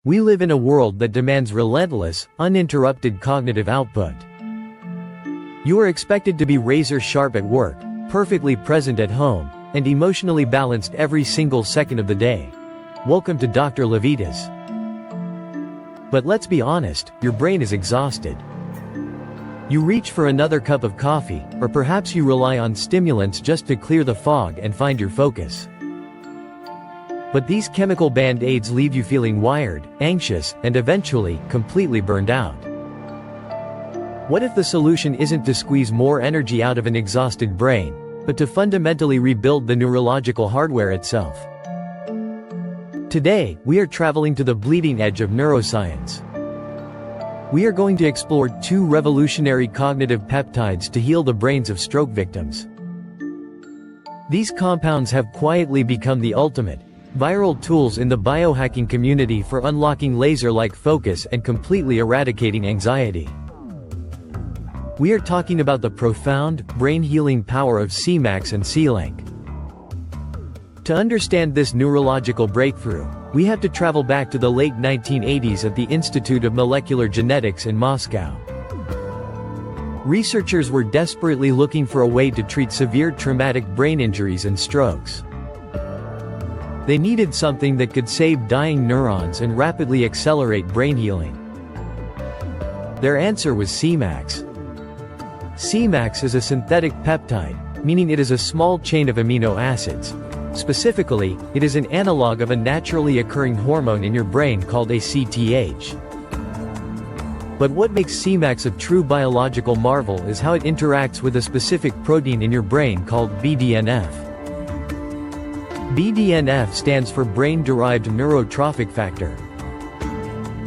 We live in a world that demands relentless, uninterrupted cognitive output. You are expected to be razor-sharp at work, perfectly present at home, and emotionally balanced every single second of the day. Welcome to Dr. Levitas. But let's be honest, your brain is exhausted. You reach for another cup of coffee, or perhaps you rely on stimulants just to clear the fog and find your focus. But these chemical band-aids leave you feeling wired, anxious, and eventually, completely burned out. What if the solution isn't to squeeze more energy out of an exhausted brain, but to fundamentally rebuild the neurological hardware itself? Today, we are traveling to the bleeding edge of neuroscience. We are going to explore 2 revolutionary cognitive peptides to heal the brains of stroke victims. These compounds have quietly become the ultimate, viral tools in the biohacking community for unlocking laser-like focus and completely eradicating anxiety. We are talking about the profound, brain-healing power of Semax and Selank. To understand this neurological breakthrough, we have to travel back to the late 1980s at the Institute of Molecular Genetics in Moscow. Researchers were desperately looking for a way to treat severe traumatic brain injuries and strokes. They needed something that could save dying neurons and rapidly accelerate brain healing. Their answer was Semax. Semax is a synthetic peptide, meaning it is a small chain of amino acids. Specifically, it is an analog of a naturally occurring hormone in your brain called ACTH. But what makes Semax a true biological marvel is how it interacts with a specific protein in your brain called BDNF. BDNF stands for brain-derived neurotrophic factor.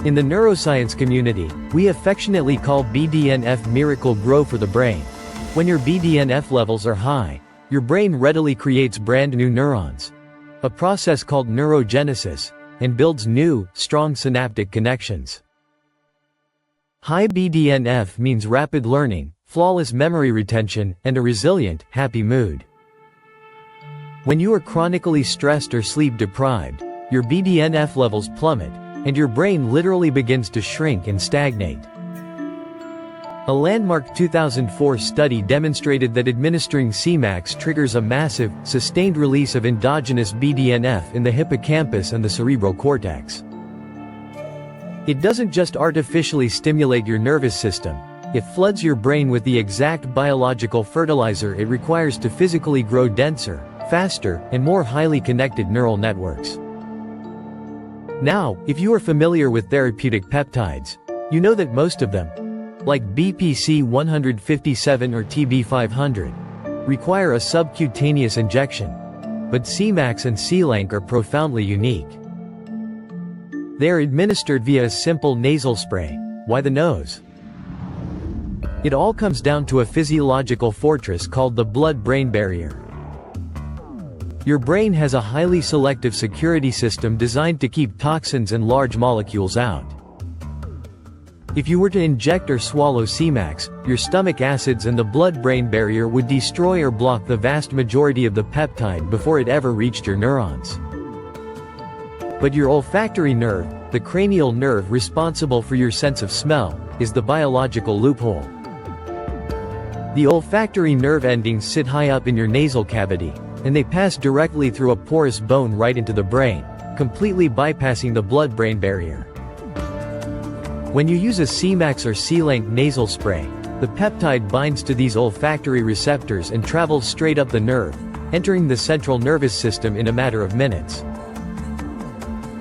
In the neuroscience community, we affectionately call BDNF Miracle-Gro for the brain. When your BDNF levels are high, your brain readily creates brand new neurons, a process called neurogenesis, and builds new, strong synaptic connections. High BDNF means rapid learning, flawless memory retention, and a resilient, happy mood. When you are chronically stressed or sleep deprived, your BDNF levels plummet, and your brain literally begins to shrink and stagnate. A landmark 2004 study demonstrated that administering Semax triggers a massive, sustained release of endogenous BDNF in the hippocampus and the cerebral cortex. It doesn't just artificially stimulate your nervous system, it floods your brain with the exact biological fertilizer it requires to physically grow denser, faster, and more highly connected neural networks. Now, if you are familiar with therapeutic peptides, you know that most of them, like BPC 157 or TB 500, require a subcutaneous injection. But Semax and Selank are profoundly unique. They are administered via a simple nasal spray. Why the nose? It all comes down to a physiological fortress called the blood-brain barrier. Your brain has a highly selective security system designed to keep toxins and large molecules out. If you were to inject or swallow Semax, your stomach acids and the blood-brain barrier would destroy or block the vast majority of the peptide before it ever reached your neurons. But your olfactory nerve, the cranial nerve responsible for your sense of smell, is the biological loophole. The olfactory nerve endings sit high up in your nasal cavity, and they pass directly through a porous bone right into the brain, completely bypassing the blood-brain barrier. When you use a Semax or Selank nasal spray, the peptide binds to these olfactory receptors and travels straight up the nerve, entering the central nervous system in a matter of minutes.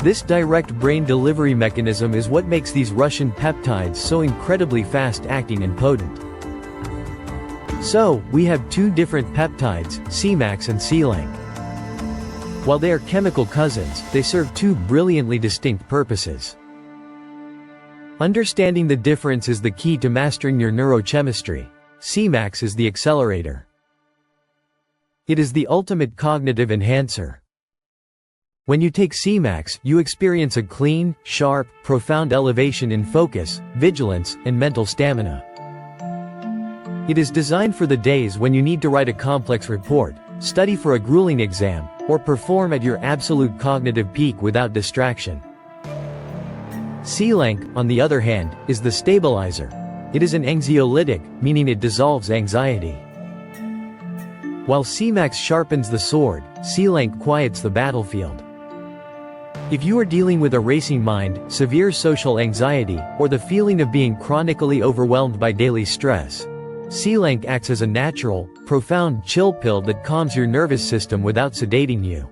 This direct brain delivery mechanism is what makes these Russian peptides so incredibly fast-acting and potent. So, we have 2 different peptides, Semax and Selank. While they are chemical cousins, they serve 2 brilliantly distinct purposes. Understanding the difference is the key to mastering your neurochemistry. Semax is the accelerator. It is the ultimate cognitive enhancer. When you take Semax, you experience a clean, sharp, profound elevation in focus, vigilance, and mental stamina. It is designed for the days when you need to write a complex report, study for a grueling exam, or perform at your absolute cognitive peak without distraction. Selank, on the other hand, is the stabilizer. It is an anxiolytic, meaning it dissolves anxiety. While Semax sharpens the sword, Selank quiets the battlefield. If you are dealing with a racing mind, severe social anxiety, or the feeling of being chronically overwhelmed by daily stress, Selank acts as a natural, profound chill pill that calms your nervous system without sedating you.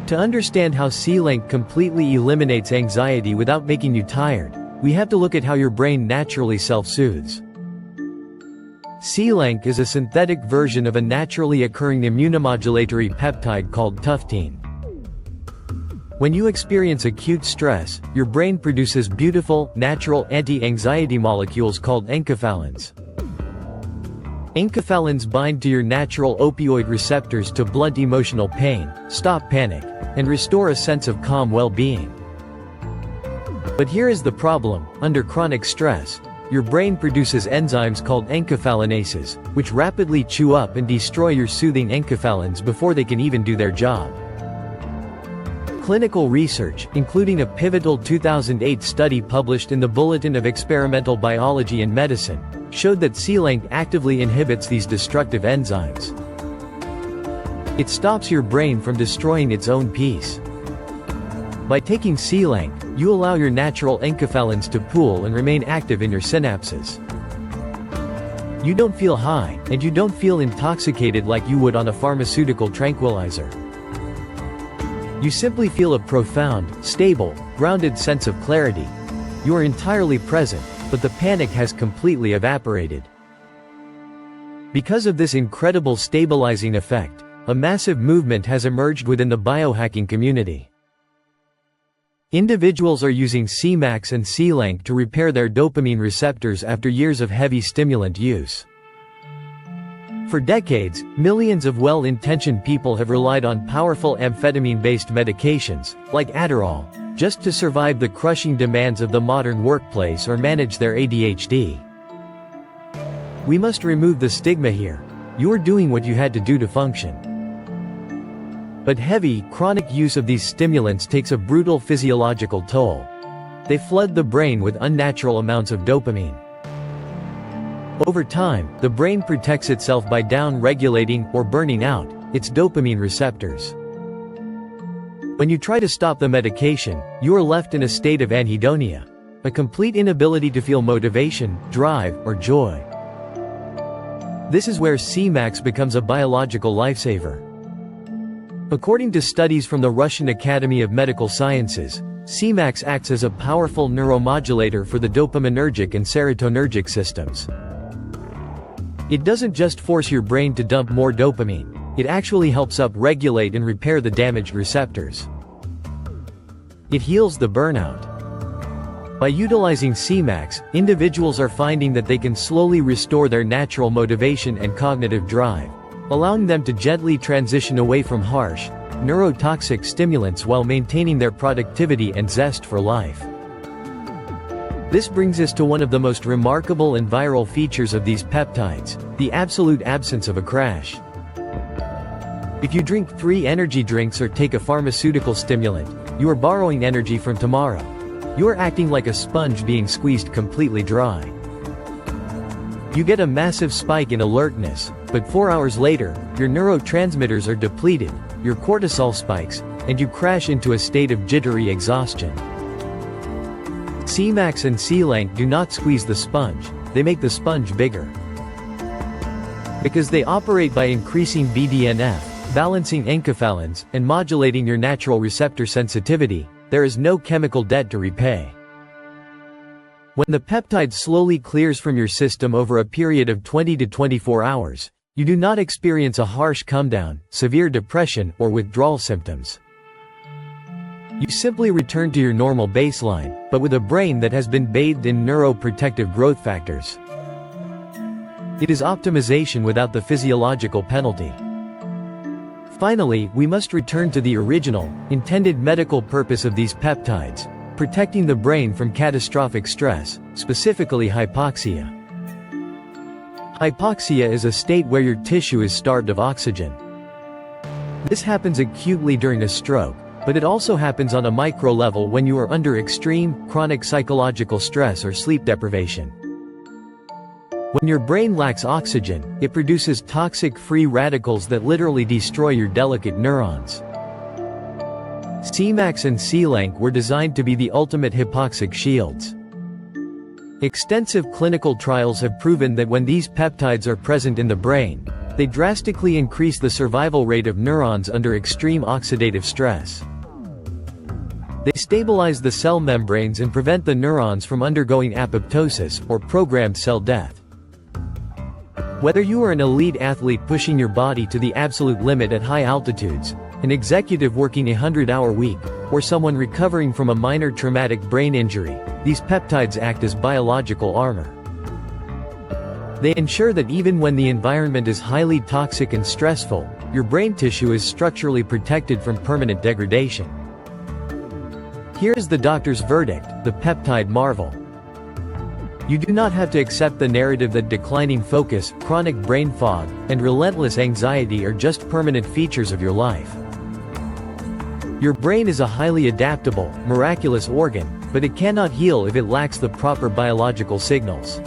To understand how Selank completely eliminates anxiety without making you tired, we have to look at how your brain naturally self-soothes. Selank is a synthetic version of a naturally occurring immunomodulatory peptide called tuftine. When you experience acute stress, your brain produces beautiful, natural anti-anxiety molecules called enkephalins. Enkephalins bind to your natural opioid receptors to blunt emotional pain, stop panic, and restore a sense of calm well-being. But here is the problem: under chronic stress, your brain produces enzymes called enkephalinases, which rapidly chew up and destroy your soothing enkephalins before they can even do their job. Clinical research, including a pivotal 2008 study published in the Bulletin of Experimental Biology and Medicine, showed that Selank actively inhibits these destructive enzymes. It stops your brain from destroying its own peace. By taking Selank, you allow your natural enkephalins to pool and remain active in your synapses. You don't feel high, and you don't feel intoxicated like you would on a pharmaceutical tranquilizer. You simply feel a profound, stable, grounded sense of clarity. You are entirely present, but the panic has completely evaporated. Because of this incredible stabilizing effect, a massive movement has emerged within the biohacking community. Individuals are using Semax and Selank to repair their dopamine receptors after years of heavy stimulant use. For decades, millions of well-intentioned people have relied on powerful amphetamine-based medications, like Adderall, just to survive the crushing demands of the modern workplace or manage their ADHD. We must remove the stigma here. You are doing what you had to do to function. But heavy, chronic use of these stimulants takes a brutal physiological toll. They flood the brain with unnatural amounts of dopamine. Over time, the brain protects itself by down-regulating, or burning out, its dopamine receptors. When you try to stop the medication, you are left in a state of anhedonia, a complete inability to feel motivation, drive, or joy. This is where Semax becomes a biological lifesaver. According to studies from the Russian Academy of Medical Sciences, Semax acts as a powerful neuromodulator for the dopaminergic and serotonergic systems. It doesn't just force your brain to dump more dopamine, it actually helps upregulate and repair the damaged receptors. It heals the burnout. By utilizing Semax, individuals are finding that they can slowly restore their natural motivation and cognitive drive, allowing them to gently transition away from harsh, neurotoxic stimulants while maintaining their productivity and zest for life. This brings us to one of the most remarkable and viral features of these peptides: the absolute absence of a crash. If you drink 3 energy drinks or take a pharmaceutical stimulant, you are borrowing energy from tomorrow. You are acting like a sponge being squeezed completely dry. You get a massive spike in alertness, but 4 hours later, your neurotransmitters are depleted, your cortisol spikes, and you crash into a state of jittery exhaustion. Semax and Selank do not squeeze the sponge, they make the sponge bigger. Because they operate by increasing BDNF, balancing enkephalins, and modulating your natural receptor sensitivity, there is no chemical debt to repay. When the peptide slowly clears from your system over a period of 20 to 24 hours, you do not experience a harsh comedown, severe depression, or withdrawal symptoms. You simply return to your normal baseline, but with a brain that has been bathed in neuroprotective growth factors. It is optimization without the physiological penalty. Finally, we must return to the original, intended medical purpose of these peptides: protecting the brain from catastrophic stress, specifically hypoxia. Hypoxia is a state where your tissue is starved of oxygen. This happens acutely during a stroke, But it also happens on a micro level when you are under extreme, chronic psychological stress or sleep deprivation. When your brain lacks oxygen, it produces toxic free radicals that literally destroy your delicate neurons. Semax and Selank were designed to be the ultimate hypoxic shields. Extensive clinical trials have proven that when these peptides are present in the brain, they drastically increase the survival rate of neurons under extreme oxidative stress. They stabilize the cell membranes and prevent the neurons from undergoing apoptosis, or programmed cell death. Whether you are an elite athlete pushing your body to the absolute limit at high altitudes, an executive working a 100-hour week, or someone recovering from a minor traumatic brain injury, these peptides act as biological armor. They ensure that even when the environment is highly toxic and stressful, your brain tissue is structurally protected from permanent degradation. Here is the doctor's verdict: the peptide marvel. You do not have to accept the narrative that declining focus, chronic brain fog, and relentless anxiety are just permanent features of your life. Your brain is a highly adaptable, miraculous organ, but it cannot heal if it lacks the proper biological signals.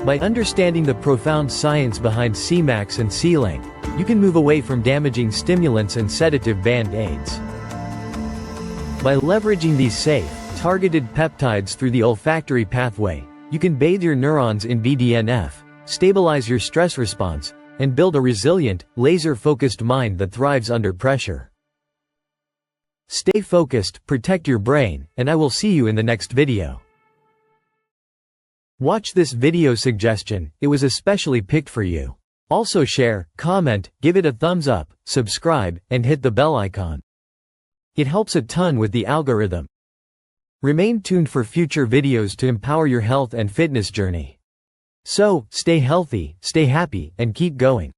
By understanding the profound science behind Semax and Selank, you can move away from damaging stimulants and sedative band-aids. By leveraging these safe, targeted peptides through the olfactory pathway, you can bathe your neurons in BDNF, stabilize your stress response, and build a resilient, laser-focused mind that thrives under pressure. Stay focused, protect your brain, and I will see you in the next video. Watch this video suggestion, it was especially picked for you. Also share, comment, give it a thumbs up, subscribe, and hit the bell icon. It helps a ton with the algorithm. Remain tuned for future videos to empower your health and fitness journey. So, stay healthy, stay happy, and keep going.